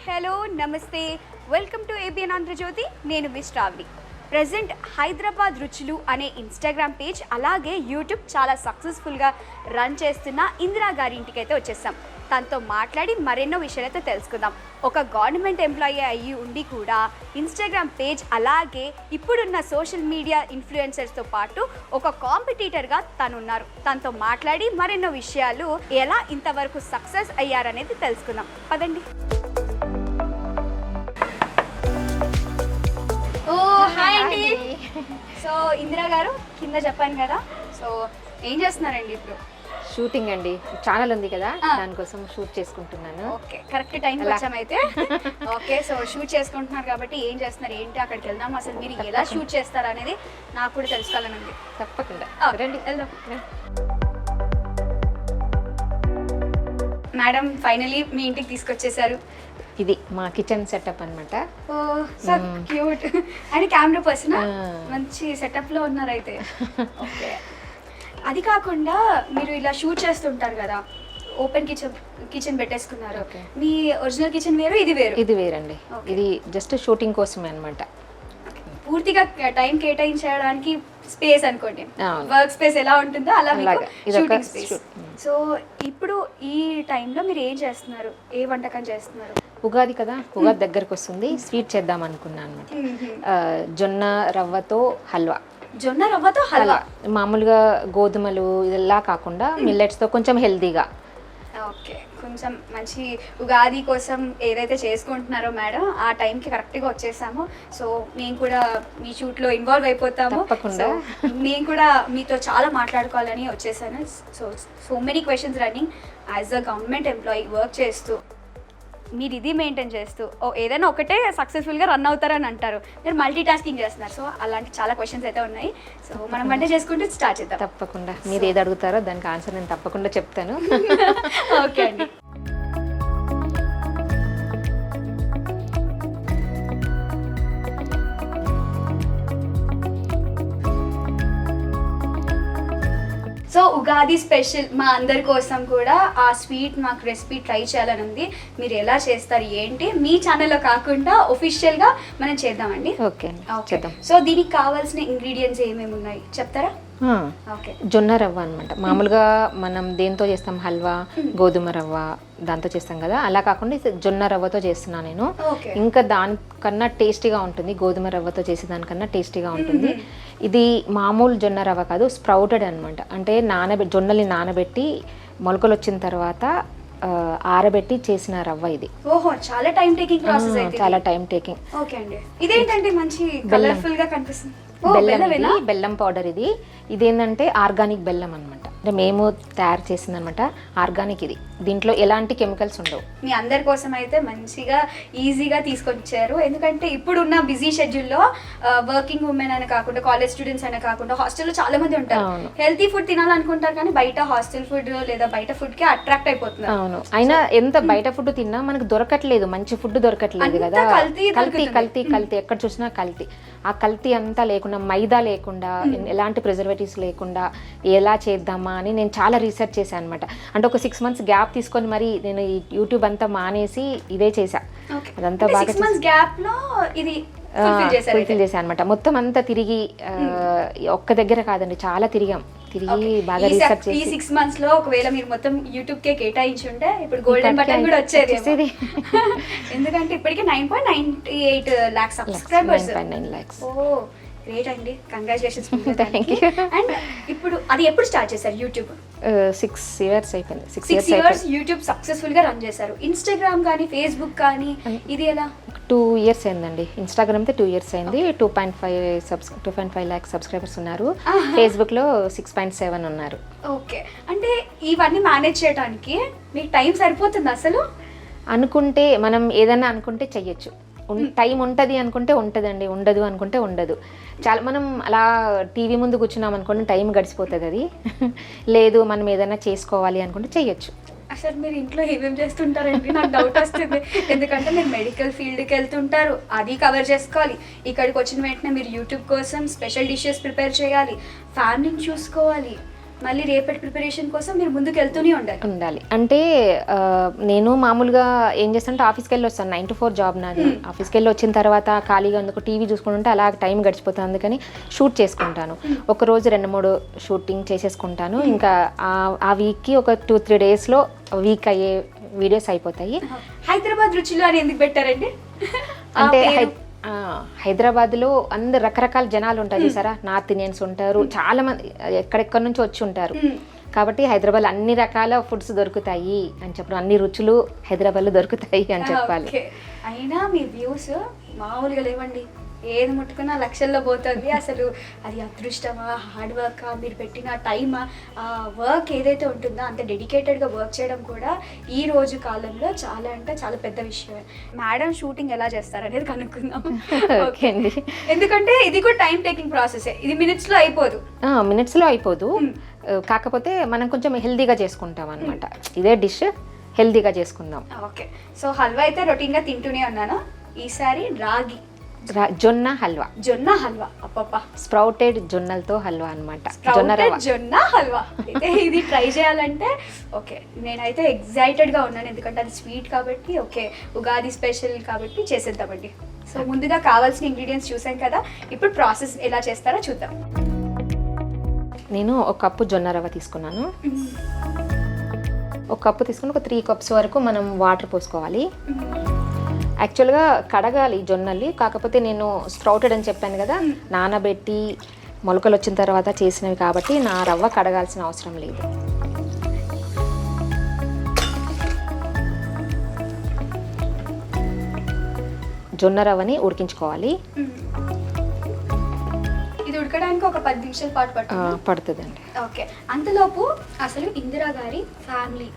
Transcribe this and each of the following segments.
Hello నమస్తే, welcome to ABN Andhra Jyothi. నేను miss రావ్ని. Present Hyderabad రుచులు అనే ఇన్స్టాగ్రామ్ పేజ్ అలాగే యూట్యూబ్ చాలా సక్సెస్ఫుల్గా రన్ చేస్తున్న ఇందిరా గారి ఇంటికైతే వచ్చేసాం. తనతో మాట్లాడి మరెన్నో విషయాలైతే తెలుసుకుందాం. ఒక గవర్నమెంట్ ఎంప్లాయీ అయ్యి ఉండి కూడా ఇన్స్టాగ్రామ్ పేజ్ అలాగే ఇప్పుడున్న సోషల్ మీడియా ఇన్ఫ్లుయెన్సర్స్తో పాటు ఒక కాంపిటీటర్గా తను ఉన్నారు. తనతో మాట్లాడి మరెన్నో విషయాలు ఎలా ఇంతవరకు సక్సెస్ అయ్యారనేది తెలుసుకుందాం. పదండి. హాయ్ అండి. సో ఇందిరా గారు, కింద చెప్పాను కదా, సో ఏం చేస్తున్నారండి ఇప్పుడు? షూటింగ్ అండి, ఛానల్ ఉంది కదా, దానికోసం షూట్ చేసుకుంటున్నాను. ఓకే, కరెక్ట్ టైంకి వచ్చామైతే. ఓకే, సో షూట్ చేసుకుంటున్నారు కాబట్టి ఏం చేస్తున్నారు ఏంటి, అక్కడికి వెళ్దాం. అసలు మీరు ఎలా షూట్ చేస్తారు అనేది నాకు కూడా తెలుసుకోవాలని ఉంది. తప్పకుండా రండి, వెళ్దాం. మేడం, ఫైనలీ మీ ఇంటికి తీసుకొచ్చేసారు. ఇది మా కిచెన్ సెటప్ అనమాట. Oh so cute. And camera person మంచి సెటప్ లో ఉన్నారు అయితే. ఓకే, అది కాకుండా మీరు ఇలా షూట్ చేస్తుంటారు కదా, ఓపెన్ కిచెన్ పెట్టేసుకున్నారు. మీ ఒరిజినల్ కిచెన్ వేరు, ఇది వేరు? ఇది వేరండి. ఇది జస్ట్ షూటింగ్ కోసమే అనమాట. పూర్తిగా టైం కేటాయించడానికి స్పేస్ అనుకోండి, వర్క్ స్పేస్ ఎలా ఉంటుందో అలా మీకు షూటింగ్ స్పేస్. సో ఇప్పుడు ఈ టైంలో మీరు ఏం చేస్తున్నారు, ఏ వంటకం చేస్తున్నారు? ఉగాది కదా, ఉగాది దగ్గరకు వస్తుంది, స్వీట్ చేద్దాం అనుకున్నాను అనమాట. జొన్న రవ్వతో హల్వా. జొన్న రవ్వతో హల్వా? మామూలుగా గోధుమలు ఇలా కాకుండా మిల్లెట్స్తో కొంచెం హెల్తీగా. ఓకే, కొంచెం మంచి ఉగాది కోసం ఏదైతే చేసుకుంటున్నారో మేడం, ఆ టైంకి కరెక్ట్గా వచ్చేసాము. సో మేము కూడా మీ షూట్లో ఇన్వాల్వ్ అయిపోతాము. తప్పకుండా. నేను కూడా మీతో చాలా మాట్లాడుకోవాలని వచ్చేసాను. So many questions running. As a government employee work చేస్తూ మీరు ఇది మెయింటైన్ చేస్తూ ఏదైనా ఒకటే సక్సెస్ఫుల్గా రన్ అవుతారని అంటారు, మీరు మల్టీ టాస్కింగ్ చేస్తున్నారు. సో అలాంటి చాలా క్వశ్చన్స్ అయితే ఉన్నాయి. సో మనం వంట చేసుకుంటూ స్టార్ట్ చేద్దాం. తప్పకుండా, మీరు ఏది అడుగుతారో దానికి ఆన్సర్ నేను తప్పకుండా చెప్తాను. ఓకే అండి. సో ఉగాది స్పెషల్ మా అందరి కోసం కూడా ఆ స్వీట్ మాకు రెసిపీ ట్రై చేయాలని ఉంది. మీరు ఎలా చేస్తారు ఏంటి, మీ ఛానల్లో కాకుండా ఒఫిషియల్గా మనం చేద్దామండి. ఓకే, చేద్దాం. సో దీనికి కావాల్సిన ఇంగ్రీడియంట్స్ ఏమేమి ఉన్నాయి చెప్తారా? ఓకే, జొన్న రవ్వ అనమాట. మామూలుగా మనం దేంతో చేస్తాం, హల్వా గోధుమ రవ్వ దాంతో చేస్తాం కదా, అలా కాకుండా జొన్న రవ్వతో చేస్తున్నాను నేను. ఇంకా దానికన్నా టేస్టీగా ఉంటుంది, గోధుమ రవ్వతో చేసే దానికన్నా టేస్టీగా ఉంటుంది. ఇది మామూలు జొన్న రవ్వ కాదు, స్ప్రౌటెడ్ అనమాట. అంటే జొన్నల్ని నానబెట్టి మొలకలు వచ్చిన తర్వాత ఆరబెట్టి చేసిన రవ్వ ఇది. ఓహో, చాలా టైం టేకింగ్ ప్రాసెస్ అయితే. చాలా టైం టేకింగ్. ఓకే అండి. ఇదేంటంటే మంచి కలర్ఫుల్ గా కనిపిస్తుంది. బెల్లం పౌడర్. ఇదేంటంటే ఆర్గానిక్ బెల్లం అనమాట. అంటే మేము తయారు చేసింది అనమాట, ఆర్గానిక్. ఇది దీంట్లో ఎలాంటి కెమికల్స్ ఉండవు. మీ అందరి కోసం అయితే మంచిగా ఈజీగా తీసుకొచ్చారు. ఎందుకంటే ఇప్పుడున్న బిజీ షెడ్యూల్లో వర్కింగ్ ఉమెన్ అని కాకుండా, కాలేజ్ స్టూడెంట్స్ అని కాకుండా హాస్టల్లో చాలా మంది ఉంటారు. హెల్తీ ఫుడ్ తినాలనుకుంటారు కానీ బయట హాస్టల్ ఫుడ్ లేదా బయట ఫుడ్ కి అట్రాక్ట్ అయిపోతున్నారు. అవును, అయినా ఎంత బయట ఫుడ్ తిన్నా మనకు దొరకట్లేదు, మంచి ఫుడ్ దొరకట్లేదు కదా. కల్తీ ఎక్కడ చూసినా కల్తీ. ఆ కల్తీ అంతా లేకుండా, మైదా లేకుండా, ఎలాంటి ప్రిజర్వేటివ్స్ లేకుండా ఎలా చేద్దామా అని నేను చాలా రీసెర్చ్ చేశాను అనమాట. అంటే ఒక 6 months గ్యాప్ తీసుకొని మరి నేను ఈ యూట్యూబ్ అంతా మానేసి ఇదే చేశా. అదంతా బాగా ఫుల్ఫిల్ చేశాను అనమాట. మొత్తం అంతా తిరిగి ఒక్క దగ్గర కాదండి, చాలా తిరిగి బాగా రీసెర్చ్ చేసి. ఈ 6 months లో ఒకవేళ మీరు మొత్తం యూట్యూబ్ కే కేటాయించి ఉంటే ఇప్పుడు గోల్డెన్ బటన్ కూడా వచ్చేది. ఎందుకంటే ఇప్పటికే 9.98 lakhs సబ్స్క్రైబర్స్. 9.9 lakhs. ఓ గ్రేట్ అండి, కంగ్రాచులేషన్స్. Thank you. అండ్ ఇప్పుడు అది ఎప్పుడు స్టార్ట్ చేశారు యూట్యూబ్? 6 years అయిపోయింది. 6 years యూట్యూబ్ సక్సెస్ఫుల్ గా రన్ చేశారు. ఇన్స్టాగ్రామ్ కానీ ఫేస్బుక్ కానీ ఇది ఎలా? 2 years అయిందండి. ఇన్స్టాగ్రామ్ అయితే 2 years అయింది. 2.5 lakh సబ్స్క్రైబర్స్ ఉన్నారు. ఫేస్బుక్ లో 6.7 ఉన్నారు. ఓకే, అంటే ఇవన్నీ మేనేజ్ చేయడానికి మీకు టైం సరిపోతుంది అసలు? అనుకుంటే మనం ఏదైనా అనుకుంటే చెయ్యొచ్చు. టైం ఉంటుంది అనుకుంటే ఉంటుందండి, ఉండదు అనుకుంటే ఉండదు. చాలా మనం అలా టీవీ ముందు కూర్చున్నాం అనుకోండి, టైం గడిచిపోతుంది. అది లేదు, మనం ఏదైనా చేసుకోవాలి అనుకుంటే చెయ్యొచ్చు. అసలు మీరు ఇంట్లో ఏమేమి చేస్తుంటారండి, నాకు డౌట్ వస్తుంది. ఎందుకంటే మీరు మెడికల్ ఫీల్డ్కి వెళ్తుంటారు, అది కవర్ చేసుకోవాలి. ఇక్కడికి వచ్చిన వెంటనే మీరు యూట్యూబ్ కోసం స్పెషల్ డిషెస్ ప్రిపేర్ చేయాలి, ఫ్యామిలీని చూసుకోవాలి, మళ్ళీ రేపటి ప్రిపరేషన్ కోసం మీరు ముందుకు వెళ్తూనే ఉండాలి. అంటే నేను మామూలుగా ఏం చేస్తానంటే ఆఫీస్కి వెళ్ళి వస్తాను, 9 to 4 జాబ్ నాది. ఆఫీస్కి వెళ్ళి వచ్చిన తర్వాత ఖాళీగా అందుకు టీవీ చూసుకుంటుంటే అలా టైం గడిచిపోతుంది, అందుకని షూట్ చేసుకుంటాను. ఒక రోజు 2-3 షూటింగ్ చేసేసుకుంటాను. ఇంకా ఆ వీక్కి ఒక 2-3 డేస్లో వీక్ అయ్యే వీడియోస్ అయిపోతాయి. హైదరాబాద్ రుచులు అని ఎందుకు పెట్టారండి? అంటే హైదరాబాద్లో అందరు రకరకాల జనాలు ఉంటారు చూసారా, నార్త్ ఇండియన్స్ ఉంటారు, చాలా మంది ఎక్కడెక్కడి నుంచి వచ్చి ఉంటారు. కాబట్టి హైదరాబాద్ అన్ని రకాల ఫుడ్స్ దొరుకుతాయి అని చెప్పడం, అన్ని రుచులు హైదరాబాద్లో దొరుకుతాయి అని చెప్పాలి. అయినా మీ వ్యూస్ మామూలుగా లేవండి, ఏది ముట్టుకున్నా లక్షల్లో పోతుంది. అసలు అది అదృష్టమా, హార్డ్ వర్కా, మీరు పెట్టిన టైమా, వర్క్ ఏదైతే ఉంటుందో అంత డెడికేటెడ్గా వర్క్ చేయడం కూడా ఈ రోజు కాలంలో చాలా అంటే చాలా పెద్ద విషయమే. మేడం షూటింగ్ ఎలా చేస్తారు అనేది కనుక్కుందాం. ఓకే అండి. ఎందుకంటే ఇది కూడా టైం టేకింగ్ ప్రాసెసే, ఇది మినిట్స్లో అయిపోదు. మినిట్స్లో అయిపోదు, కాకపోతే మనం కొంచెం హెల్దీగా చేసుకుంటాం అనమాట. ఇదే డిష్ హెల్దీగా చేసుకుందాం. ఓకే, సో హల్వా అయితే రొటీన్గా తింటూనే ఉన్నాను. ఈసారి జొన్న హల్వా. అప్పప్ప, స్ప్రౌటెడ్ జొన్నలతో హల్వా అనమాట. జొన్న హల్వా అయితే ఇది ట్రై చేయాలంటే ఓకే, నేనైతే ఎగ్జైటెడ్గా ఉన్నాను, ఎందుకంటే అది స్వీట్ కాబట్టి. ఓకే, ఉగాది స్పెషల్ కాబట్టి చేసేద్దామండి. సో ముందుగా కావాల్సిన ఇంగ్రీడియంట్స్ చూసాం కదా, ఇప్పుడు ప్రాసెస్ ఎలా చేస్తారో చూద్దాం. నేను 1 కప్పు జొన్న రవ్వ తీసుకున్నాను. 1 కప్పు తీసుకుని ఒక 3 cups వరకు మనం వాటర్ పోసుకోవాలి. యాక్చువల్గా కడగాలి జొన్నల్ని, కాకపోతే నేను స్ప్రౌటెడ్ అని చెప్పాను కదా, నానబెట్టి మొలకలు వచ్చిన తర్వాత చేసినవి కాబట్టి నా రవ్వ కడగాల్సిన అవసరం లేదు. జొన్న రవ్వని ఉడికించుకోవాలి. ఇది ఉడకడానికి ఒక 10 నిమిషాల పాటు పడుతుందండి. ఓకే, అంతలోపు అసలు ఇందిరా గారి ఫ్యామిలీ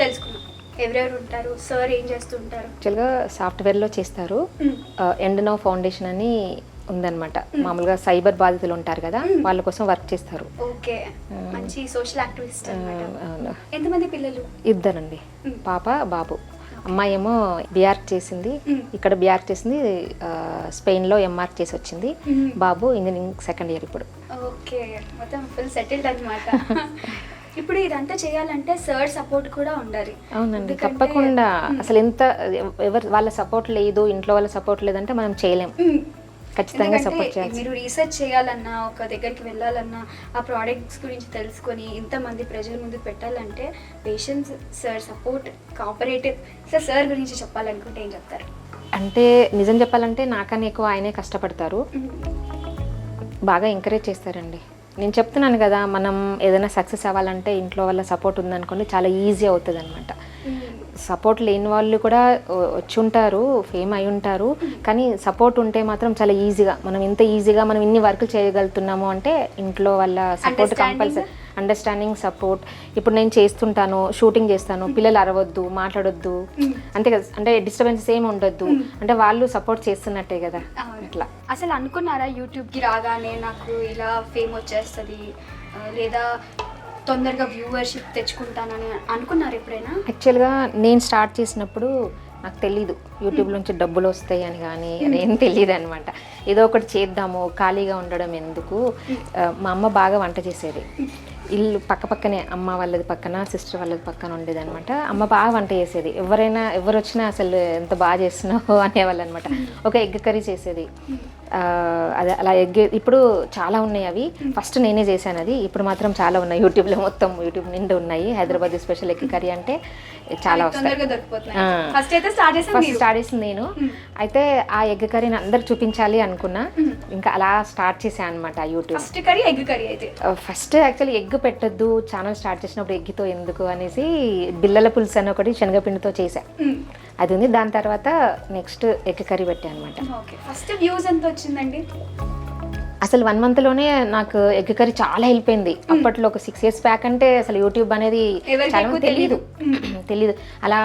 తెలుసుకున్నాం. ఎవరెవరు ఉంటారు, సార్ ఏం చేస్తుంటారు? యాక్చువల్గా సాఫ్ట్వేర్లో చేస్తారు. ఎండనో ఫౌండేషన్ అని ఉందన్నమాట. మామూలుగా సైబర్ బాధితులు ఉంటారు కదా, వాళ్ళ కోసం వర్క్ చేస్తారు. ఓకే, మంచి సోషల్ యాక్టివిస్ట్ అన్నమాట. ఎంతమంది పిల్లలు? 2 అండి, పాప బాబు. అమ్మాయి ఏమో బిఆర్క్ చేసింది, ఇక్కడ బిఆర్క్ చేసింది, స్పెయిన్లో ఎంఆర్క్ చేసి వచ్చింది. బాబు ఇంజనీరింగ్ 2nd year ఇప్పుడు. ఓకే, మొత్తం ఫుల్ సెటిల్డ్ అన్నమాట. ఇప్పుడు ఇదంతా చేయాలంటే సార్ సపోర్ట్ కూడా ఉండాలి. అవునండి, తప్పకుండా. అసలు ఎంత ఎవరు వాళ్ళ సపోర్ట్ లేదు, ఇంట్లో వాళ్ళ సపోర్ట్ లేదంటే మనం చేయలేం. ఖచ్చితంగా సపోర్ట్ చేయాలి. మీరు రీసెర్చ్ చేయాలన్నా, ఒక దగ్గరికి వెళ్ళాలన్నా, ఆ ప్రోడక్ట్స్ గురించి తెలుసుకొని ఇంతమంది ప్రజల ముందు పెట్టాలంటే patience, sir support, cooperative. Sir గురించి చెప్పాలనుకుంటే ఏం చెప్తారు? అంటే నిజం చెప్పాలంటే నాకన్నా ఎక్కువ ఆయనే కష్టపడతారు, బాగా ఎంకరేజ్ చేస్తారండి. నేను చెప్తున్నాను కదా, మనం ఏదైనా సక్సెస్ అవ్వాలంటే ఇంట్లో వాళ్ళ సపోర్ట్ ఉందనుకోండి చాలా ఈజీ అవుతుంది అనమాట. సపోర్ట్ లేని వాళ్ళు కూడా వచ్చి ఉంటారు, ఫేమ్ అయి ఉంటారు, కానీ సపోర్ట్ ఉంటే మాత్రం చాలా ఈజీగా, మనం ఇంత ఈజీగా మనం ఇన్ని వర్క్ చేయగలుగుతున్నాము అంటే ఇంట్లో వాళ్ళ సపోర్ట్ కంపల్సరీ. Understanding, support. ఇప్పుడు నేను చేస్తుంటాను, షూటింగ్ చేస్తాను, పిల్లలు అరవద్దు, మాట్లాడొద్దు, అంతే కదా, అంటే డిస్టర్బెన్సెస్ ఏమి ఉండొద్దు, అంటే వాళ్ళు సపోర్ట్ చేస్తున్నట్టే కదా. అట్లా అసలు అనుకున్నారా యూట్యూబ్కి రాగానే నాకు ఇలా ఫేమ్ వచ్చేస్తుంది, లేదా తొందరగా వ్యూవర్షిప్ తెచ్చుకుంటానని అనుకున్నారు ఎప్పుడైనా? యాక్చువల్గా నేను స్టార్ట్ చేసినప్పుడు నాకు తెలీదు యూట్యూబ్ నుంచి డబ్బులు వస్తాయి అని, కానీ అదేం తెలియదు అనమాట. ఏదో ఒకటి చేద్దాము, ఖాళీగా ఉండడం ఎందుకు. మా అమ్మ బాగా వంట చేసేది, ఇల్లు పక్కనే, అమ్మ వాళ్ళది పక్కన, సిస్టర్ వాళ్ళది పక్కన ఉండేది అనమాట. అమ్మ బాగా వంట చేసేది, ఎవరు వచ్చినా అసలు ఎంత బాగా చేస్తున్నావు అనేవాళ్ళు అనమాట. ఒక ఎగ్ కర్రీ చేసేది, అదే అలా ఎగ్ ఇప్పుడు చాలా ఉన్నాయి అవి. ఫస్ట్ నేనే చేశాను అది, ఇప్పుడు మాత్రం చాలా ఉన్నాయి యూట్యూబ్లో, మొత్తం యూట్యూబ్ నిండి ఉన్నాయి. హైదరాబాద్ స్పెషల్ ఎగ్ కర్రీ అంటే చాలా వస్తాయి. ఫస్ట్ స్టార్ట్ చేసింది నేను. అయితే ఆ ఎగ్ కర్రీని అందరు చూపించాలి అనుకున్నా, ఇంకా అలా స్టార్ట్ చేశాను అనమాట యూట్యూబ్. ఫస్ట్ యాక్చువల్లీ ఎగ్ పెట్టద్దు ఛానల్ స్టార్ట్ చేసినప్పుడు, ఎగ్తో ఎందుకు అనేసి బిల్లల పులుసు అని ఒకటి శనగపిండితో చేశా, అది ఉంది. దాని తర్వాత నెక్స్ట్ ఎగ్ కర్రీ పెట్టా అనమాట. ఫస్ట్ వ్యూస్ ఎంత వచ్చిందండి? అసలు 1 monthలోనే నాకు ఎగ్ కర్రీ చాలా హెల్ప్ అయింది. అప్పట్లో ఒక 6 years బ్యాక్ అంటే అసలు యూట్యూబ్ అనేది చాలా తెలీదు. అలా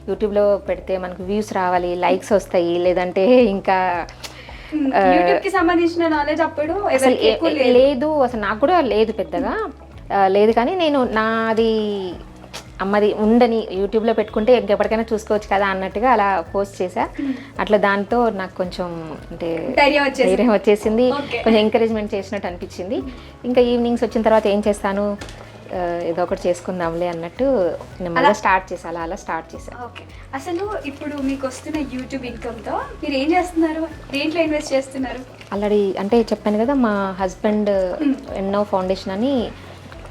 యూట్యూబ్లో పెడితే మనకు వ్యూస్ రావాలి, లైక్స్ వస్తాయి, లేదంటే ఇంకా యూట్యూబ్కి సంబంధించిన నాలెడ్జ్ అప్పుడు అసలు లేదు, అసలు నాకు కూడా లేదు పెద్దగా లేదు. కానీ నేను నాది అమ్మది ఉండని యూట్యూబ్లో పెట్టుకుంటే ఇంకెప్పటికైనా చూసుకోవచ్చు కదా అన్నట్టుగా అలా పోస్ట్ చేశా. అట్లా దాంతో నాకు కొంచెం అంటే ధైర్యం వచ్చేసింది, కొంచెం ఎంకరేజ్మెంట్ చేసినట్టు అనిపించింది. ఇంకా ఈవినింగ్స్ వచ్చిన తర్వాత ఏం చేస్తాను, ఏదో ఒకటి చేసుకుందాంలే అన్నట్టు నెమ్మదిగా స్టార్ట్ చేసా, అలా స్టార్ట్ చేసా. ఓకే, అసలు ఇప్పుడు మీకు వస్తున్న యూట్యూబ్ ఇన్కమ్తో మీరు ఏం చేస్తున్నారు, దేంట్లో ఇన్వెస్ట్ చేస్తున్నారు? ఆల్రెడీ అంటే చెప్పాను కదా, మా హస్బెండ్ ఎన్నో ఫౌండేషన్ అని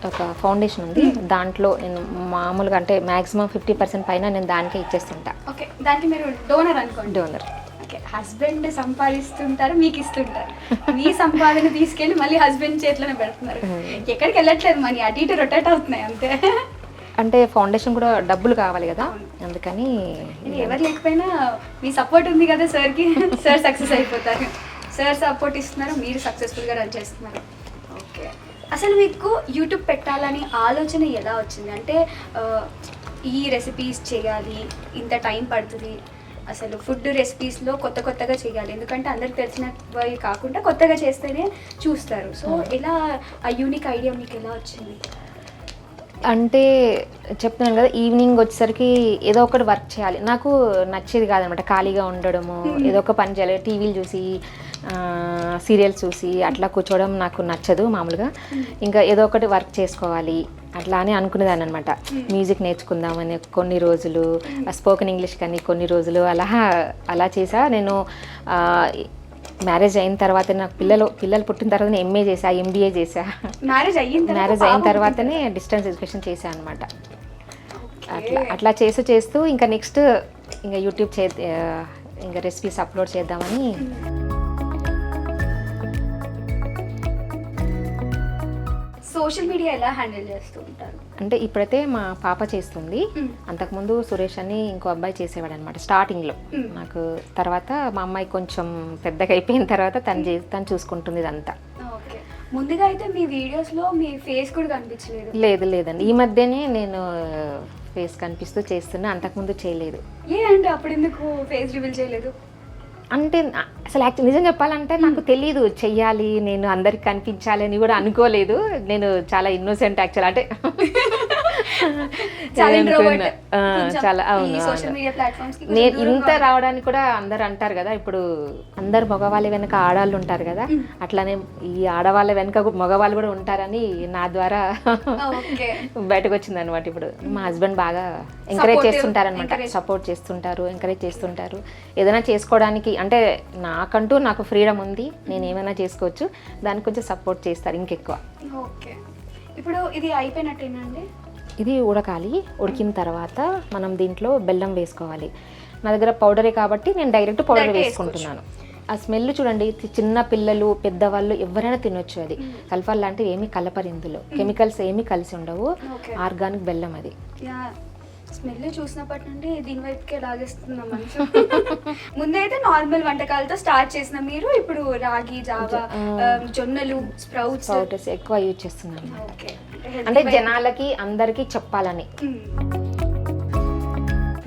ఒక ఫౌండేషన్ ఉంది, దాంట్లో నేను మామూలుగా అంటే మ్యాక్సిమం 50% పైన నేను దానికే ఇచ్చేస్తుంటా. ఓకే, దానికి మీరు డోనర్ అనుకోండి. డోనర్. ఓకే, హస్బెండ్ సంపాదిస్తుంటారు, మీకు ఇస్తుంటారు, మీ సంపాదన తీసుకెళ్ళి మళ్ళీ హస్బెండ్ చేతిలోనే పెడుతున్నారు. ఎక్కడికి వెళ్ళట్లేదు, మనీ అటు ఇటు రొటేట్ అవుతున్నాయి అంతే. అంటే ఫౌండేషన్ కూడా డబ్బులు కావాలి కదా, అందుకని ఎవరు లేకపోయినా మీ సపోర్ట్ ఉంది కదా సార్కి, సార్ సక్సెస్ అయిపోతారు. సార్ సపోర్ట్ ఇస్తున్నారు, మీరు సక్సెస్ఫుల్గా రన్ చేస్తున్నారు. ఓకే, అసలు మీకు యూట్యూబ్ పెట్టాలని ఆలోచన ఎలా వచ్చింది? అంటే ఈ రెసిపీస్ చేయాలి, ఇంత టైం పడుతుంది, అసలు ఫుడ్ రెసిపీస్లో కొత్తగా చేయాలి, ఎందుకంటే అందరికి తెలిసినవి కాకుండా కొత్తగా చేస్తేనే చూస్తారు. సో ఎలా ఆ యూనిక్ ఐడియా మీకు ఎలా వచ్చింది? అంటే చెప్తున్నాను కదా, ఈవినింగ్ వచ్చేసరికి ఏదో ఒకటి వర్క్ చేయాలి, నాకు నచ్చేది కాదనమాట ఖాళీగా ఉండడము, ఏదో ఒక పని చేయాలి. టీవీలు చూసి సీరియల్స్ చూసి అట్లా కూర్చోవడం నాకు నచ్చదు మామూలుగా. ఇంకా ఏదో ఒకటి వర్క్ చేసుకోవాలి అట్లా అని అనుకునేదాన్ని అనమాట. మ్యూజిక్ నేర్చుకుందామని కొన్ని రోజులు, స్పోకెన్ ఇంగ్లీష్ కానీ కొన్ని రోజులు అలా చేసా. నేను మ్యారేజ్ అయిన తర్వాత నాకు పిల్లలు పుట్టిన తర్వాత నేను ఎంఏ చేసా, ఎంబీఏ చేసా. మ్యారేజ్ అయిన తర్వాతనే డిస్టెన్స్ ఎడ్యుకేషన్ చేశా అనమాట. అట్లా చేస్తూ ఇంకా నెక్స్ట్ ఇంకా యూట్యూబ్ ఇంకా రెసిపీస్ అప్లోడ్ చేద్దామని. సోషల్ మీడియా ఎలా హ్యాండిల్ చేస్తూ ఉంటారు? అంటే ఇప్పుడైతే మా పాప చేస్తుంది, అంతకుముందు సురేష్ అని ఇంకో అబ్బాయి చేసేవాడు అనమాట స్టార్టింగ్లో. నాకు తర్వాత మా అమ్మాయి కొంచెం పెద్దగా అయిపోయిన తర్వాత తను చూసుకుంటుంది ఇదంతా. ఓకే, ముందుగా అయితే మీ వీడియోస్లో మీ ఫేస్ కూడా కనిపించలేదు? లేదండి, ఈ మధ్యనే నేను ఫేస్ కనిపిస్తూ చేస్తున్నా, అంతకుముందు చేయలేదు. అంటే అప్పుడు ఎందుకు ఫేస్ రివీల్ చేయలేదు? అంటే అసలు యాక్చువల్ నిజం చెప్పాలంటే నాకు తెలీదు చెయ్యాలి, నేను అందరికి కనిపించాలి అని కూడా అనుకోలేదు. నేను చాలా ఇన్నోసెంట్ యాక్చువల్, అంటే చాలా అవును. నేను ఇంత రావడానికి కూడా అందరు అంటారు కదా, ఇప్పుడు అందరు మగవాళ్ళ వెనక ఆడవాళ్ళు ఉంటారు కదా, అట్లానే ఈ ఆడవాళ్ళ వెనక మగవాళ్ళు కూడా ఉంటారని నా ద్వారా బయటకు వచ్చింది అనమాట. ఇప్పుడు మా హస్బెండ్ బాగా ఎంకరేజ్ చేస్తుంటారు అనమాట, సపోర్ట్ చేస్తుంటారు, ఎంకరేజ్ చేస్తుంటారు. ఏదైనా చేసుకోవడానికి అంటే నాకు ఫ్రీడమ్ ఉంది, నేను ఏమైనా చేసుకోవచ్చు, దానికి కొంచెం సపోర్ట్ చేస్తారు ఇంకెక్కువ. ఓకే, ఇప్పుడు ఇది అయిపోయినట్టేనండి? ఇది ఉడకాలి, ఉడికిన తర్వాత మనం దీంట్లో బెల్లం వేసుకోవాలి. నా దగ్గర పౌడరే కాబట్టి నేను డైరెక్ట్ పౌడర్ వేసుకుంటున్నాను. ఆ స్మెల్ చూడండి, చిన్న పిల్లలు పెద్దవాళ్ళు ఎవరైనా తినొచ్చు. అది సల్ఫర్ లాంటివి ఏమీ కలపరు, ఇందులో కెమికల్స్ ఏమీ కలిసి ఉండవు, ఆర్గానిక్ బెల్లం అది. స్మెల్ చూసినప్పటి నుండి దీని వైపుకే లాగేస్తున్నాం మనసు. ముందైతే నార్మల్ వంటకాలతో స్టార్ట్ చేసిన మీరు ఇప్పుడు రాగి, జావా, జొన్నలు, స్ప్రౌట్స్ ఎక్కువ యూజ్ చేస్తున్నాను. అంటే జనాలకి అందరికీ చెప్పాలని.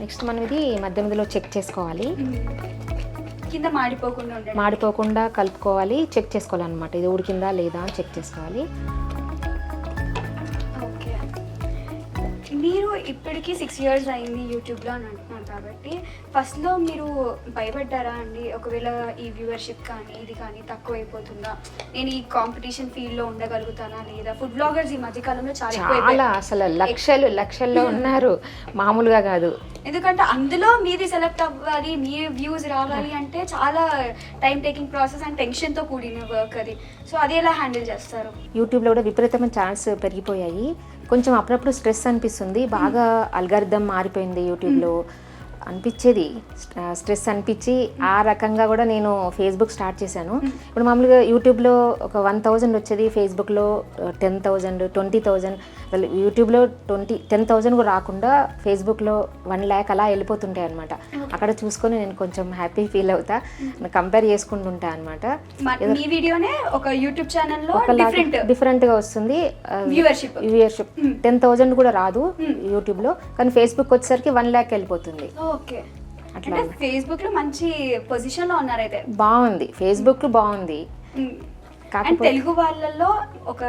నెక్స్ట్ మనం ఇది మధ్యలో చెక్ చేసుకోవాలి, కింద మాడిపోకుండా కలుపుకోవాలి, చెక్ చేసుకోవాలన్నమాట. ఇది ఉడికిందా లేదా అని చెక్ చేసుకోవాలి. మీరు ఇప్పటికీ 6 years అయింది యూట్యూబ్లో అని అంటున్నారు కాబట్టి ఫస్ట్లో మీరు భయపడ్డారా అండి? ఒకవేళ ఈ వ్యూవర్షిప్ కానీ ఇది కానీ తక్కువ అయిపోతుందా, నేను ఈ కాంపిటీషన్ ఫీల్డ్లో ఉండగలుగుతానా లేదా? ఫుడ్ బ్లాగర్స్ ఈ మధ్యకాలంలో చాలా అసలు లక్షల్లో ఉన్నారు, మామూలుగా కాదు. ఎందుకంటే అందులో మీది సెలెక్ట్ అవ్వాలి, మీ వ్యూస్ రావాలి అంటే చాలా టైం టేకింగ్ ప్రాసెస్ అండ్ టెన్షన్తో కూడిన వర్క్ అది. సో అది ఎలా హ్యాండిల్ చేస్తారు? యూట్యూబ్లో కూడా విపరీతమైన ఛాన్స్ పెరిగిపోయాయి. కొంచెం అప్పుడప్పుడు స్ట్రెస్ అనిపిస్తుంది, బాగా అల్గారిథం మారిపోయింది యూట్యూబ్లో అనిపించేది, స్ట్రెస్ అనిపించి ఆ రకంగా కూడా నేను ఫేస్బుక్ స్టార్ట్ చేశాను. ఇప్పుడు మామూలుగా యూట్యూబ్లో ఒక 1000 వచ్చేది, ఫేస్బుక్లో 10,000, 20,000. యూట్యూబ్లో 10,000 కూడా రాకుండా ఫేస్బుక్లో 1 lakh అలా వెళ్ళిపోతుంటాయి అనమాట. అక్కడ చూసుకొని నేను కొంచెం హ్యాపీ ఫీల్ అవుతా, కంపేర్ చేసుకుంటుంటా అనమాట. మీ వీడియోనే ఒక యూట్యూబ్ ఛానల్లో డిఫరెంట్గా వస్తుంది వ్యూవర్షిప్. 10,000 కూడా రాదు యూట్యూబ్లో, కానీ ఫేస్బుక్ వచ్చేసరికి 1 lakh వెళ్ళిపోతుంది. ఓకే, అంటే ఫేస్బుక్ లో మంచి పొజిషన్ లో ఉన్నారు అయితే. బాగుంది, ఫేస్బుక్ బాగుంది. అండ్ తెలుగు వాళ్ళల్లో ఒక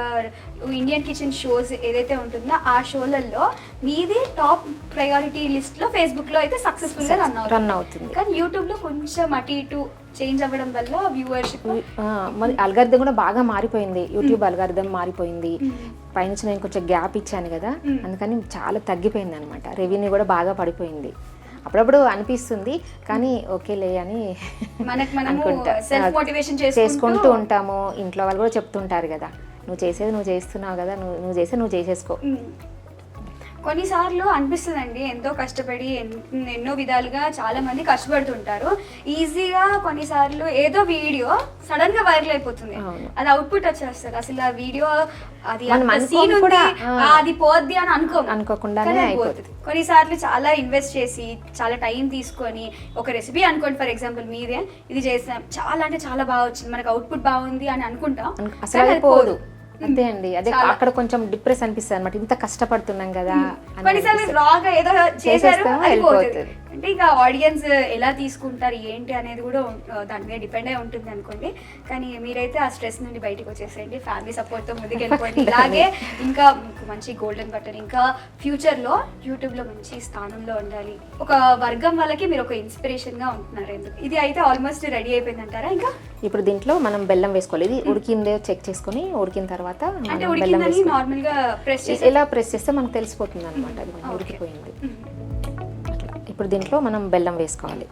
ఇండియన్ కిచెన్ షోస్ ఏదైతే ఉంటుందో ఆ షోలలో మీది టాప్ ప్రయారిటీ లిస్ట్ లో ఫేస్బుక్ లో అయితే సక్సెస్ఫుల్ గా రన్ అవుతుంది. కానీ యూట్యూబ్ లో కొంచెం అటు ఇటు చేంజ్ అవ్వడం వల్ల వ్యూవర్షిప్ మరి అల్గారిథం కూడా బాగా మారిపోయింది. యూట్యూబ్ అల్గారిథం మారిపోయింది. పైనుంచి నేను కొంచెం గ్యాప్ ఇచ్చాను కదా, అందుకని చాలా తగ్గిపోయింది అనమాట. రెవెన్యూ కూడా బాగా పడిపోయింది. అప్పుడప్పుడు అనిపిస్తుంది, కానీ ఓకేలే అని చేసుకుంటూ ఉంటాము. ఇంట్లో వాళ్ళు కూడా చెప్తుంటారు కదా, నువ్వు చేసేది నువ్వు చేస్తున్నావు కదా, నువ్వు చేసేది నువ్వు చేసేసుకో. కొన్నిసార్లు అనిపిస్తుందండి, ఎంతో కష్టపడి ఎన్నో విధాలుగా చాలా మంది కష్టపడుతుంటారు. ఈజీగా కొన్నిసార్లు ఏదో వీడియో సడన్ గా వైరల్ అయిపోతుంది, అది అవుట్పుట్ వచ్చేస్తారు. అసలు ఆ వీడియో అది సీన్ ఉంది, అది పోద్ది అని అనుకోకుండానే అయిపోతుంది. కొన్నిసార్లు చాలా ఇన్వెస్ట్ చేసి చాలా టైం తీసుకొని ఒక రెసిపీ అనుకోండి, ఫర్ ఎగ్జాంపుల్ మీదే ఇది చేసాం, చాలా అంటే చాలా బాగా వచ్చింది, మనకు అవుట్పుట్ బాగుంది అని అనుకుంటాం, అసలు అయిపోదు. అంతే అండి, అదే అక్కడ కొంచెం డిప్రెస్ అనిపిస్తుంది అనమాట. ఇంత కష్టపడుతున్నాం కదా, కొన్నిసార్లు రాగా ఏదో చేసేస్తారు అంటే ఇక ఆడియన్స్ ఎలా తీసుకుంటారు ఏంటి అనేది కూడా దాని మీద డిపెండ్ అయి ఉంటుంది అనుకోండి. కానీ మీరైతే ఆ స్ట్రెస్ నుండి బయటకు వచ్చేసేయండి, ఫ్యామిలీ సపోర్ట్తో ముందుకు వెళ్ళిపోండి. ఇలాగే ఇంకా మంచి గోల్డెన్ బటన్, ఇంకా ఫ్యూచర్లో యూట్యూబ్లో మంచి స్థానంలో ఉండాలి. ఒక వర్గం వాళ్ళకి మీరు ఒక ఇన్స్పిరేషన్గా ఉంటున్నారు. ఎందుకు ఇది అయితే ఆల్మోస్ట్ రెడీ అయిపోయింది అంటారా? ఇంకా ఇప్పుడు దీంట్లో మనం బెల్లం వేసుకోవాలి. ఇది ఉడికిందో చెక్ చేసుకొని, ఉడికిన తర్వాత అంటే ఉడికిందని నార్మల్గా ప్రెస్ చేసి ఎలా ప్రెస్ చేస్తే మనకు తెలిసిపోతుంది అనమాట, అది మనం ఉడికిపోయింది. ఇప్పుడు దీంట్లో మనం బెల్లం వేసుకోవాలి.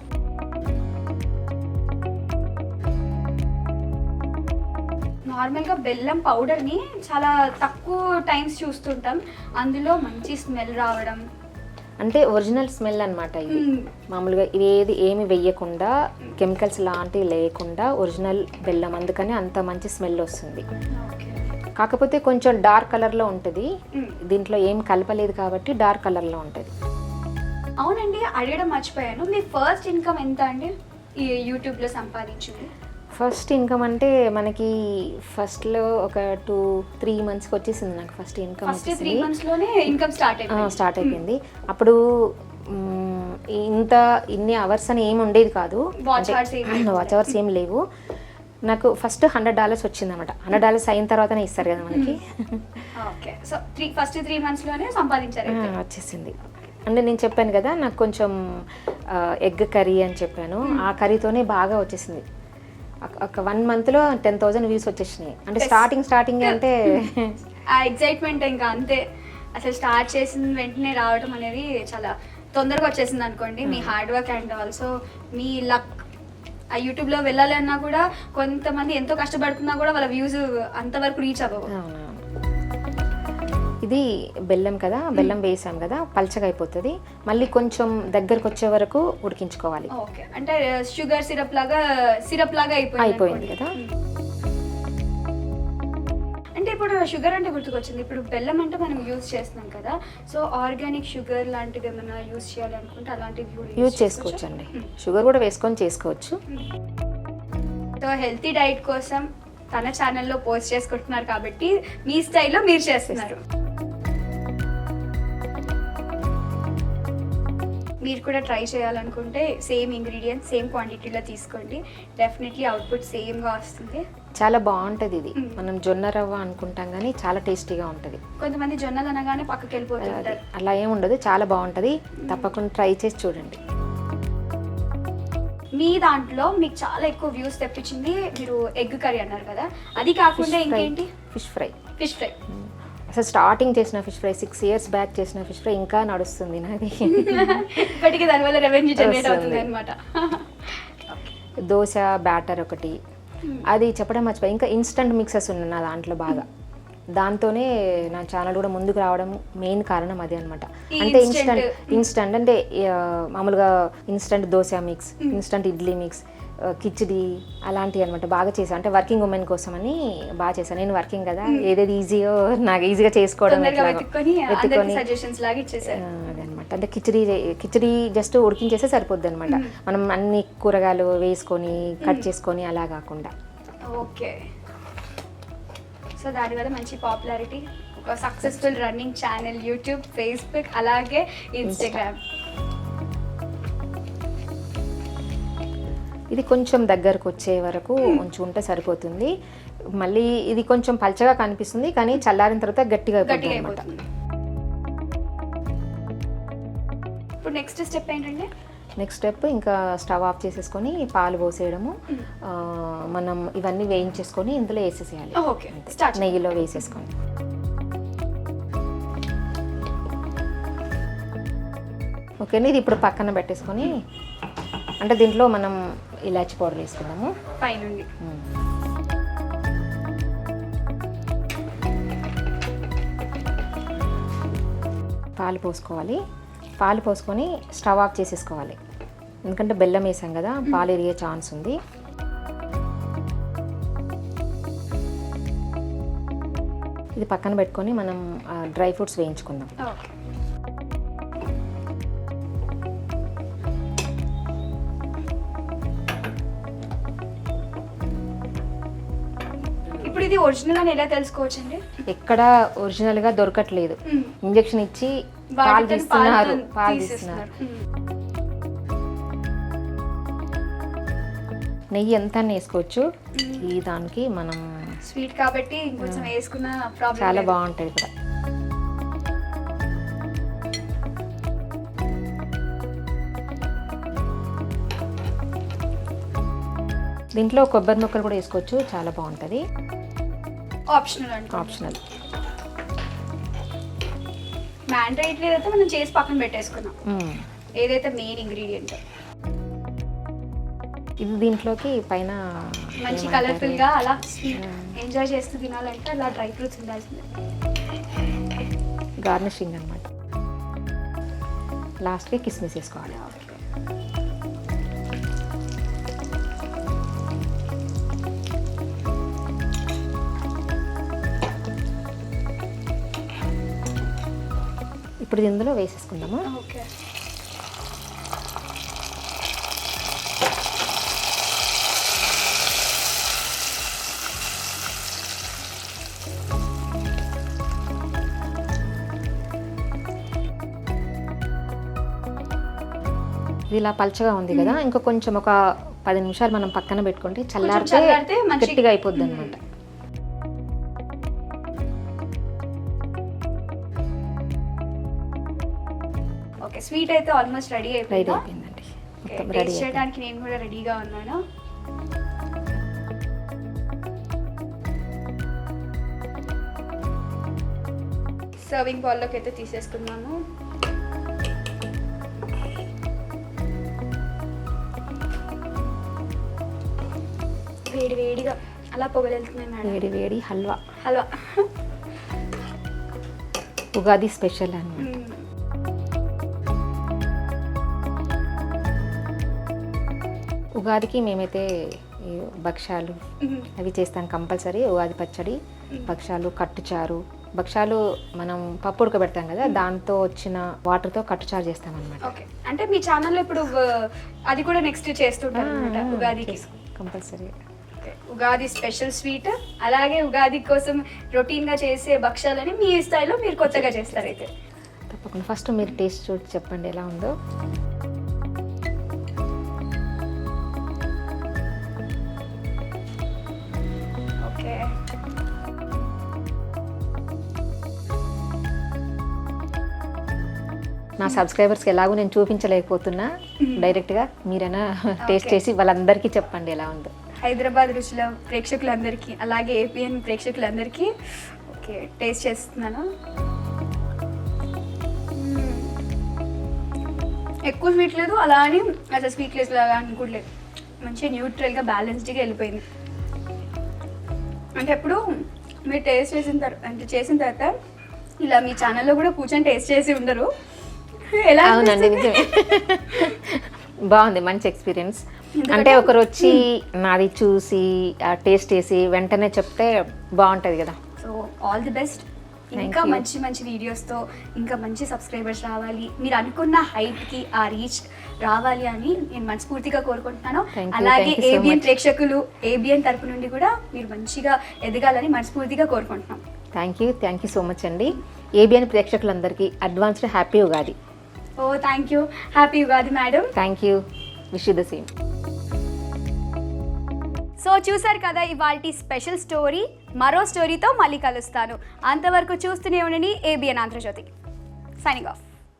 నార్మల్గా బెల్లం పౌడర్ని చాలా తక్కువ టైమ్స్ చూస్తుంటాం, అందులో మంచి స్మెల్ రావడం అంటే ఒరిజినల్ స్మెల్ అనమాట. ఇది మామూలుగా ఏమి వెయ్యకుండా, కెమికల్స్ లాంటివి లేకుండా ఒరిజినల్ బెల్లం, అందుకని అంత మంచి స్మెల్ వస్తుంది. కాకపోతే కొంచెం డార్క్ కలర్లో ఉంటుంది, దీంట్లో ఏం కలపలేదు కాబట్టి డార్క్ కలర్లో ఉంటుంది. అవునండి, అడగడం మర్చిపోయాను, మీ ఫస్ట్ ఇన్కమ్ ఎంత అండి ఈ యూట్యూబ్లో సంపాదించింది? ఫస్ట్ ఇన్కమ్ అంటే మనకి ఫస్ట్లో ఒక 2-3 మంత్స్కి వచ్చేసింది నాకు ఫస్ట్ ఇన్కమ్. ఫస్ట్ 3 మంత్స్లోనే ఇన్కమ్ స్టార్ట్ అయిపోయింది. అప్పుడు ఇన్ని అవర్స్ అని ఏమి ఉండేది కాదు, వాచ్ అవర్స్ ఏం లేవు. నాకు ఫస్ట్ $100 వచ్చింది అనమాట. $100 అయిన తర్వాతనే ఇస్తారు కదా మనకి. ఓకే, సో ఫస్ట్ 3 మంత్స్లోనే సంపాదించారు, వచ్చేసింది. అంటే నేను చెప్పాను కదా, నాకు కొంచెం ఎగ్ కర్రీ అని చెప్పాను, ఆ కర్రీతోనే బాగా వచ్చేసింది. ఒక 1 మంత్లో 10,000 వ్యూస్ వచ్చేసినాయి. అంటే స్టార్టింగ్ అంటే ఆ ఎగ్జైట్మెంట్ ఇంకా అంతే, అసలు స్టార్ట్ చేసిన వెంటనే రావడం అనేది చాలా తొందరగా వచ్చేసింది అనుకోండి. మీ హార్డ్ వర్క్ అండ్ ఆల్సో మీ లక్. ఆ యూట్యూబ్లో వెళ్ళాలన్నా కూడా కొంతమంది ఎంతో కష్టపడుతున్నా కూడా వాళ్ళ వ్యూస్ అంతవరకు రీచ్ అవ్వవు. ఇది బెల్లం కదా, బెల్లం వేసాం కదా, పల్చగా అయిపోతుంది. మళ్ళీ కొంచెం దగ్గరకు వచ్చే వరకు ఉడికించుకోవాలి. ఓకే, అంటే షుగర్ సిరప్ లాగా అయిపోయింది కదా. అంటే ఇప్పుడు షుగర్ అంటే గుర్తుకొచ్చింది, ఇప్పుడు బెల్లం అంటే మనం యూజ్ చేస్తున్నాం కదా, సో ఆర్గానిక్ షుగర్ లాంటిది ఏమైనా యూజ్ చేయాలనుకుంటే అలాంటివి యూజ్ చేసుకోవచ్చు అండి. షుగర్ కూడా వేసుకొని చేసుకోవచ్చు. సో హెల్తీ డైట్ కోసం తన ఛానల్లో పోస్ట్ చేసుకుంటున్నారు కాబట్టి మీ స్టైల్లో మీరు చేస్తున్నారు. మీరు కూడా ట్రై చేయాలనుకుంటే సేమ్ ఇంగ్రీడియంట్స్ సేమ్ క్వాంటిటీలో తీసుకోండి, డెఫినెట్లీ అవుట్పుట్ సేమ్గా వస్తుంది. చాలా బాగుంటుంది. ఇది మనం జొన్న రవ్వ అనుకుంటాం కానీ చాలా టేస్టీగా ఉంటుంది. కొంతమంది జొన్నలు అనగానే పక్కకి వెళ్ళిపోతుంటారు, అలా ఏం ఉండదు, చాలా బాగుంటుంది. తప్పకుండా ట్రై చేసి చూడండి. మీ దాంట్లో మీకు చాలా ఎక్కువ వ్యూస్ తెప్పించింది మీరు ఎగ్ కర్రీ అన్నారు కదా, అది కాకుండా ఇంకేంటి? Fish fry. అసలు స్టార్టింగ్ చేసిన ఫిష్ ఫ్రై 6 years బ్యాక్ చేసిన ఫిష్ ఫ్రై ఇంకా నడుస్తుంది నాది. ఇప్పటికీ దానివల్ల రెవెన్యూ జనరేట్ అవుతుంది అనమాట. దోశ బ్యాటర్ ఒకటి, అది చెప్పడం మర్చిపోయి. ఇంకా ఇన్స్టంట్ మిక్సెస్ ఉన్నాయి నా దాంట్లో బాగా, దాంతోనే నా ఛానల్ కూడా ముందుకు రావడం మెయిన్ కారణం అదే అనమాట. అంటే ఇన్స్టంట్ అంటే మామూలుగా instant dosa mix, instant idli mix, khichdi అలాంటివి అనమాట బాగా చేశాను. అంటే వర్కింగ్ ఉమెన్ కోసం అని బాగా చేశాను. నేను వర్కింగ్ కదా, ఏదేది ఈజీయో నాకు ఈజీగా చేసుకోవడం వెతుకొని అదనమాట. అంటే కిచిడి జస్ట్ ఉడికించేస్తే సరిపోద్ది అనమాట, మనం అన్ని కూరగాయలు వేసుకొని కట్ చేసుకొని అలా కాకుండా. ఓకే, సో దానివల్ల మంచి పాపులారిటీ, ఒక successful running channel YouTube, Facebook, అలాగే ఇన్స్టాగ్రామ్. ఇది కొంచెం దగ్గరకు వచ్చే వరకు ఉంచుకుంటే సరిపోతుంది. మళ్ళీ ఇది కొంచెం పల్చగా కనిపిస్తుంది కానీ చల్లారిన తర్వాత గట్టిగా గట్టిగా అయిపోతుంది అయిపోతుంది. ఇప్పుడు నెక్స్ట్ స్టెప్ ఏంటంటే నెక్స్ట్ స్టెప్ ఇంకా స్టవ్ ఆఫ్ చేసేసుకొని పాలు పోసేయడము. మనం ఇవన్నీ వేయించేసుకొని ఇందులో వేసేసేయాలి. Okay, start. నెయ్యిలో వేసేసుకొని ఓకేనా. ఇది ఇప్పుడు పక్కన పెట్టేసుకొని అంటే దీంట్లో మనం ఇలాచి పౌడర్ వేసుకుందాము పైనుండి. పాలు పోసుకోవాలి. పాలు పోసుకొని స్టవ్ ఆఫ్ చేసేసుకోవాలి, ఎందుకంటే బెల్లం వేసాం కదా, పాలు ఎరిగే ఛాన్స్ ఉంది. ఇది పక్కన పెట్టుకొని మనం డ్రై ఫ్రూట్స్ వేయించుకుందాం. ఓకే, ఇప్పుడు ఇది ఒరిజినల్ అని ఎలా తెలుసుకోవచ్చండి? ఎక్కడ ఒరిజినల్గా దొరకట్లేదు, ఇంజెక్షన్ ఇచ్చి పాలు తీస్తున్నారు. నెయ్యి ఎంత వేసుకోవచ్చు. ఈ దానికి మనం స్వీట్ కాబట్టి ఇంకొంచెం వేసుకున్న ప్రాబ్లం చాలా బాగుంటుంది కూడా. దీంట్లో కొబ్బరి ముక్కలు కూడా వేసుకోవచ్చు, చాలా బాగుంటుంది. ఆప్షనల్ అండి, ఆప్షనల్. మ్యాండేటరీ అయితే మనం చేసి పక్కన పెట్టేసుకున్నాం, ఏదైతే మెయిన్ ఇంగ్రీడియంట్. ఇది దీంట్లోకి పైన మంచి కలర్ఫుల్ గా అలా ఎంజాయ్ చేస్తూ తినాలంటే అలా డ్రై ఫ్రూట్స్ ఉండాల్సిందే. గార్నిషింగ్ అనమాట. లాస్ట్కి కిస్మిస్ వేసుకోవాలి. ఇప్పుడు ఇందులో వేసేసుకుందాము. ఓకే, ఇది ఇలా పల్చగా ఉంది కదా, ఇంకా కొంచెం ఒక 10 నిమిషాలు మనం పక్కన పెట్టుకుంటే చల్లారితే చల్లారితే మంచి- గట్టిగా అయిపోద్ది అనమాట. ఓకే, స్వీట్ అయితే ఆల్మోస్ట్ రెడీ రెడీ అయిపోయింది. అయిపోయిందండి, మొత్తం రెడీ టేస్ట్ చేయడానికి నేను కూడా రెడీగా ఉన్నాను. సర్వింగ్ బౌల్లోకి అయితే తీసేసుకున్నాము. వేడి వేడిగా అలా పొగలెళ్తున్నాయి మేడం. వేడి వేడి హల్వా, హల్వా ఉగాది స్పెషల్ అన్నమాట. ఉగాదికి మేమైతే ఈ భక్షాలు అవి చేస్తాం కంపల్సరీ. ఉగాది పచ్చడి, భక్షాలు, కట్టుచారు. భక్షాలు మనం పప్పు ఉడకబెడతాం కదా, దాంతో వచ్చిన వాటర్తో కట్టుచారు చేస్తాం అనమాట. ఓకే, అంటే మీ ఛానల్లో ఇప్పుడు అది కూడా నెక్స్ట్ చేస్తుంటారు అనమాట ఉగాదికి కంపల్సరీ. ఉగాది స్పెషల్ స్వీట్, అలాగే ఉగాది కోసం రొటీన్గా చేసే భక్షాలని మీ స్టైల్లో మీరు కొత్తగా చేస్తారైతే. తప్పకుండా. ఫస్ట్ మీరు టేస్ట్ చూసి చెప్పండి ఎలా ఉందో. ఓకే, నా సబ్స్క్రైబర్స్కి ఎలాగో నేను చూపించలేకపోతున్నా, డైరెక్ట్గా మీరైనా టేస్ట్ చేసి వాళ్ళందరికీ చెప్పండి ఎలా ఉందో. హైదరాబాద్ రుచుల ప్రేక్షకులందరికీ అలాగే ఏపీఎన్ ప్రేక్షకులందరికీ ఓకే టేస్ట్ చేస్తున్నాను. ఎక్కువ స్వీట్ లేదు, అలా అని అసలు స్వీట్ లెస్ లాగా అనుకోవట్లేదు, మంచిగా న్యూట్రల్గా బ్యాలెన్స్డ్గా వెళ్ళిపోయింది. అంటే ఎప్పుడు మీరు టేస్ట్ చేసిన తర్వాత ఇలా మీ ఛానల్లో కూడా కూర్చొని టేస్ట్ చేసి ఉండరు. ఎలా అవునండి, నిజమే. బాగుంది, మంచి ఎక్స్పీరియన్స్. అంటే ఒకరు వచ్చి నాది చూసి టేస్ట్ చేసి వెంటనే చెప్తే బాగుంటుంది కదా. సో ఆల్ ది బెస్ట్, ఇంకా మంచి మంచి వీడియోస్తో ఇంకా మంచి సబ్స్క్రైబర్స్ రావాలి, మీరు అనుకున్న హైట్కి ఆ రీచ్ రావాలి అని నేను మనస్ఫూర్తిగా కోరుకుంటున్నాను. అలాగే ఏబిఎన్ ప్రేక్షకులు ఏబిఎన్ తరపు నుండి కూడా మీరు మంచిగా ఎదగాలని మనస్ఫూర్తిగా కోరుకుంటున్నాం. థ్యాంక్ యూ సో మచ్ అండి. ఏబిఎన్ ప్రేక్షకులందరికీ advanced happy Ugadi. Oh thank you, happy Ugadi madam. Thank you, wish you the same. So చూసారు కదా ఇవాల్టి స్పెషల్ స్టోరీ. మరో స్టోరీతో మళ్ళీ కలుస్తాను. అంతవరకు చూస్తూనే ఉండండి ఏబిఎన్ ఆంధ్రజ్యోతి. Signing off.